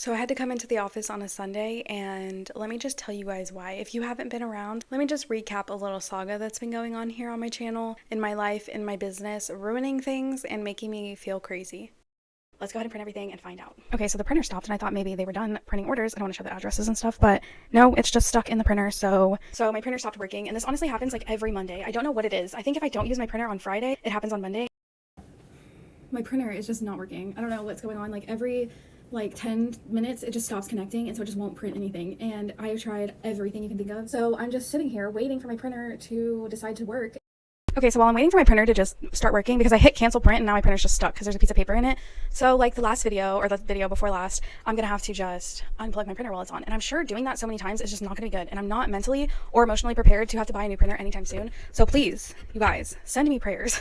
So I had to come into the office on a Sunday, and let me just tell you guys why. If you haven't been around, let me just recap a little saga that's been going on here on my channel, in my life, in my business, ruining things and making me feel crazy. Let's go ahead and print everything and find out. Okay, so the printer stopped and I thought maybe they were done printing orders. I don't want to show the addresses and stuff, but no, it's just stuck in the printer. So my printer stopped working, and this honestly happens like every Monday. I don't know what it is. I think if I don't use my printer on Friday, it happens on Monday. My printer is just not working. I don't know what's going on. Like every 10 minutes it just stops connecting, and so it just won't print anything, and I have tried everything you can think of. So I'm just sitting here waiting for my printer to decide to work. Okay, so while I'm waiting for my printer to just start working, because I hit cancel print and now my printer's just stuck because there's a piece of paper in it. So like the last video, or the video before last, I'm gonna have to just unplug my printer while it's on, and I'm sure doing that so many times is just not gonna be good, and I'm not mentally or emotionally prepared to have to buy a new printer anytime soon. So please, you guys, send me prayers.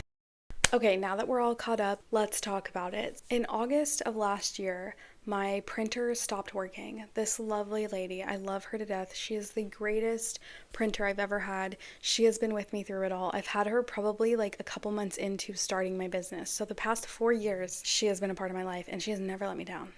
Okay, now that we're all caught up, let's talk about it. In August of last year, my printer stopped working. This lovely lady, I love her to death. She is the greatest printer I've ever had. She has been with me through it all. I've had her probably like a couple months into starting my business. So the past 4 years, she has been a part of my life, and she has never let me down.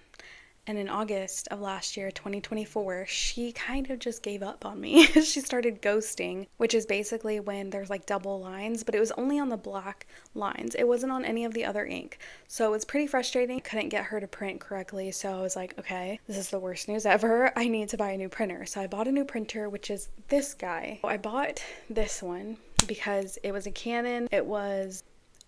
And in August of last year, 2024, she kind of just gave up on me. She started ghosting, which is basically when there's like double lines, but it was only on the black lines. It wasn't on any of the other ink. So it was pretty frustrating. Couldn't get her to print correctly. So I was like, okay, this is the worst news ever. I need to buy a new printer. So I bought a new printer, which is this guy. I bought this one because it was a Canon. It was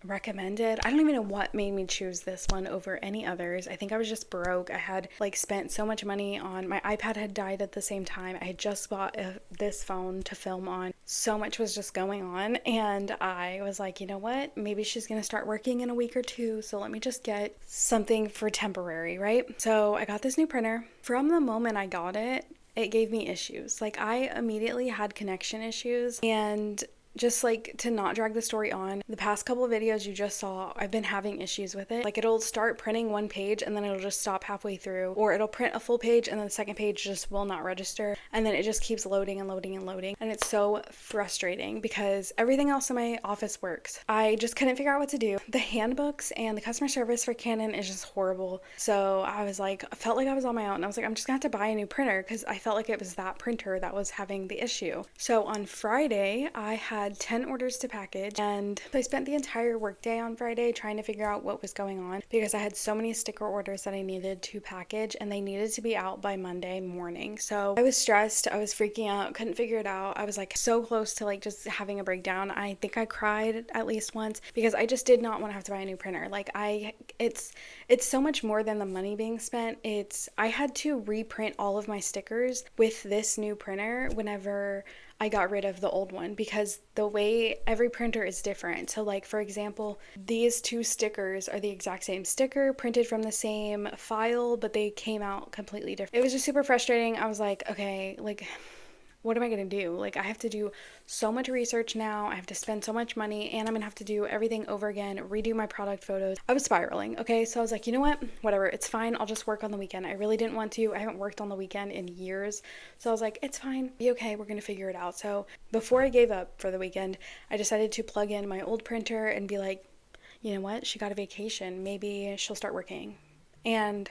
recommended. I don't even know what made me choose this one over any others. I think I was just broke. I had like spent so much money on, my iPad had died at the same time. I had just bought this phone to film on. So much was just going on, and I was like, you know what? Maybe she's gonna start working in a week or two, so let me just get something for temporary, right? So I got this new printer. From the moment I got it, it gave me issues. Like I immediately had connection issues, and just like to not drag the story on, the past couple of videos you just saw, I've been having issues with it. Like it'll start printing one page and then it'll just stop halfway through, or it'll print a full page and then the second page just will not register, and then it just keeps loading and loading and loading, and it's so frustrating because everything else in my office works. I just couldn't figure out what to do. The handbooks and the customer service for Canon is just horrible. So I was like, I felt like I was on my own. I was like, I'm just gonna have to buy a new printer because I felt like it was that printer that was having the issue. So on Friday, I had 10 orders to package, and I spent the entire workday on Friday trying to figure out what was going on because I had so many sticker orders that I needed to package, and they needed to be out by Monday morning. So I was stressed, I was freaking out, couldn't figure it out. I was like so close to like just having a breakdown. I think I cried at least once because I just did not want to have to buy a new printer. Like it's so much more than the money being spent. I had to reprint all of my stickers with this new printer whenever I got rid of the old one, because the way every printer is different. So like for example, these two stickers are the exact same sticker printed from the same file, but they came out completely different. It was just super frustrating. I was like, okay, like what am I gonna do? Like I have to do so much research now, I have to spend so much money, and I'm gonna have to do everything over again, redo my product photos. I was spiraling. Okay, so I was like, you know what, whatever, it's fine, I'll just work on the weekend. I really didn't want to. I haven't worked on the weekend in years, so I was like, it's fine, be okay, we're gonna figure it out. So before I gave up for the weekend, I decided to plug in my old printer and be like, you know what, she got a vacation, maybe she'll start working. And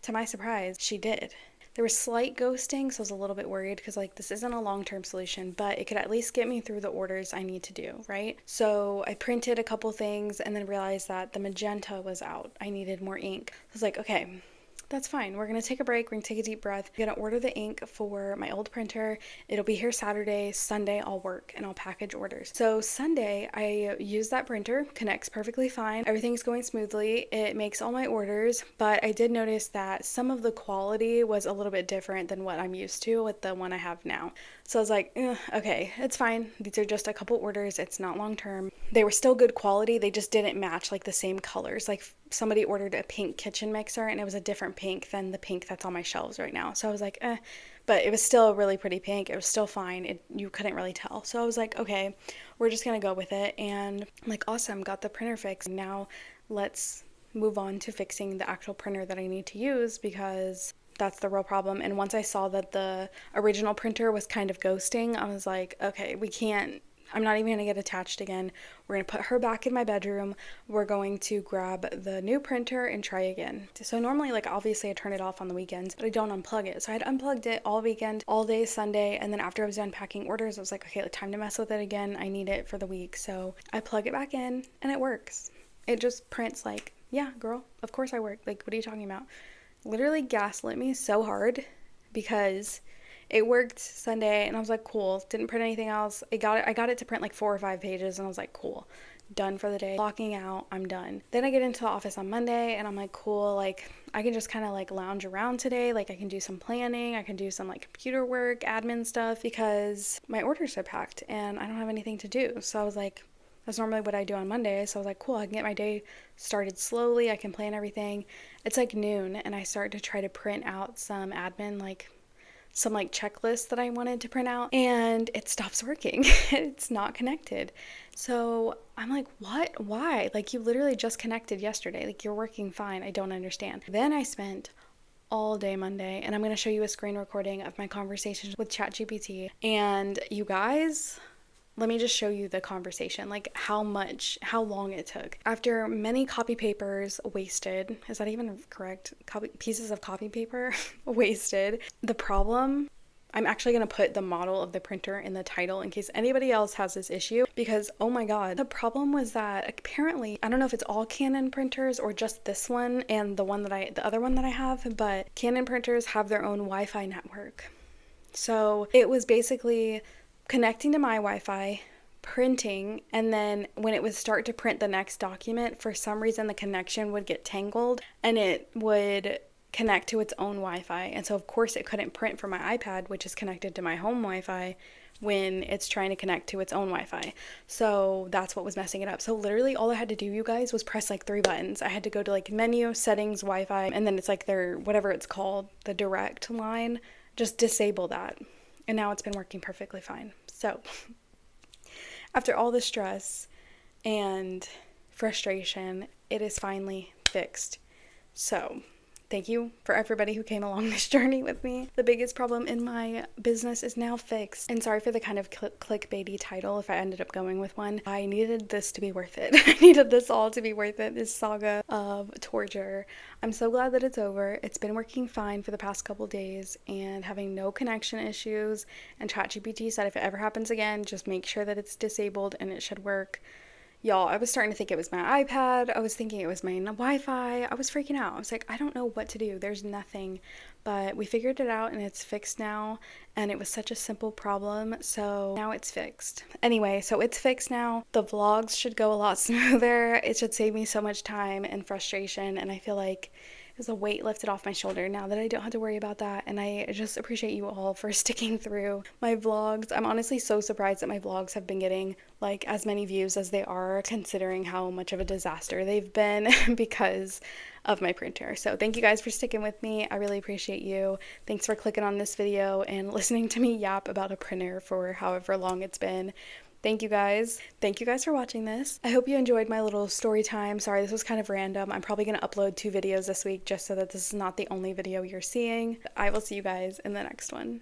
to my surprise, she did. There was slight ghosting, so I was a little bit worried because like this isn't a long-term solution, but it could at least get me through the orders I need to do, right? So I printed a couple things and then realized that the magenta was out. I needed more ink. I was like, okay, that's fine. We're gonna take a break. We're gonna take a deep breath. I'm gonna order the ink for my old printer. It'll be here Saturday. Sunday I'll work and I'll package orders. So Sunday I use that printer, connects perfectly fine. Everything's going smoothly. It makes all my orders, but I did notice that some of the quality was a little bit different than what I'm used to with the one I have now. So I was like, okay, it's fine. These are just a couple orders. It's not long term. They were still good quality. They just didn't match like the same colors. Like somebody ordered a pink kitchen mixer and it was a different pink than the pink that's on my shelves right now. So I was like, but it was still a really pretty pink. It was still fine. You couldn't really tell. So I was like, okay, we're just gonna go with it. And I'm like, awesome, got the printer fixed. Now let's move on to fixing the actual printer that I need to use, because that's the real problem. And once I saw that the original printer was kind of ghosting, I was like, okay, we can't I'm not even gonna get attached again. We're gonna put her back in my bedroom. We're going to grab the new printer and try again. So normally, like, obviously I turn it off on the weekends, but I don't unplug it. So I had unplugged it all weekend, all day Sunday, and then after I was done packing orders, I was like, okay, time to mess with it again. I need it for the week. So I plug it back in and it works. It just prints like, yeah, girl, of course I work. Like, what are you talking about? Literally gaslit me so hard because it worked Sunday and I was like, cool, didn't print anything else. I got it to print like 4 or 5 pages and I was like, cool, done for the day. Locking out, I'm done. Then I get into the office on Monday and I'm like, cool, like I can just kind of like lounge around today. Like I can do some planning, I can do some like computer work, admin stuff because my orders are packed and I don't have anything to do. So I was like, that's normally what I do on Monday. So I was like, cool, I can get my day started slowly. I can plan everything. It's like noon and I start to try to print out some admin, like some like checklists that I wanted to print out and it stops working. It's not connected. So I'm like, what? Why? Like you literally just connected yesterday. Like you're working fine. I don't understand. Then I spent all day Monday and I'm going to show you a screen recording of my conversations with ChatGPT. And you guys, let me just show you the conversation, like how long it took. After many copy papers wasted, is that even correct? Pieces of copy paper wasted. The problem, I'm actually going to put the model of the printer in the title in case anybody else has this issue because, oh my God, the problem was that apparently, I don't know if it's all Canon printers or just this one and the other one that I have, but Canon printers have their own Wi-Fi network. So it was basically connecting to my Wi-Fi, printing, and then when it would start to print the next document, for some reason the connection would get tangled and it would connect to its own Wi-Fi. And so of course it couldn't print from my iPad, which is connected to my home Wi-Fi, when it's trying to connect to its own Wi-Fi. So that's what was messing it up. So literally all I had to do, you guys, was press like 3 buttons. I had to go to like menu, settings, Wi-Fi, and then it's like their, whatever it's called, the direct line, just disable that. And now it's been working perfectly fine. So after all the stress and frustration, it is finally fixed. So thank you for everybody who came along this journey with me. The biggest problem in my business is now fixed. And sorry for the kind of clickbaity title if I ended up going with one. I needed this to be worth it. I needed this all to be worth it, this saga of torture. I'm so glad that it's over. It's been working fine for the past couple days and having no connection issues. And ChatGPT said if it ever happens again, just make sure that it's disabled and it should work. Y'all, I was starting to think it was my iPad. I was thinking it was my Wi-Fi. I was freaking out. I was like, I don't know what to do. There's nothing. But we figured it out and it's fixed now. And it was such a simple problem. So now it's fixed. Anyway, so it's fixed now. The vlogs should go a lot smoother. It should save me so much time and frustration. And I feel like there's a weight lifted off my shoulder now that I don't have to worry about that. And I just appreciate you all for sticking through my vlogs. I'm honestly so surprised that my vlogs have been getting like as many views as they are, considering how much of a disaster they've been because of my printer. So thank you guys for sticking with me. I really appreciate you. Thanks for clicking on this video and listening to me yap about a printer for however long it's been. Thank you guys. Thank you guys for watching this. I hope you enjoyed my little story time. Sorry, this was kind of random. I'm probably going to upload 2 videos this week just so that this is not the only video you're seeing. I will see you guys in the next one.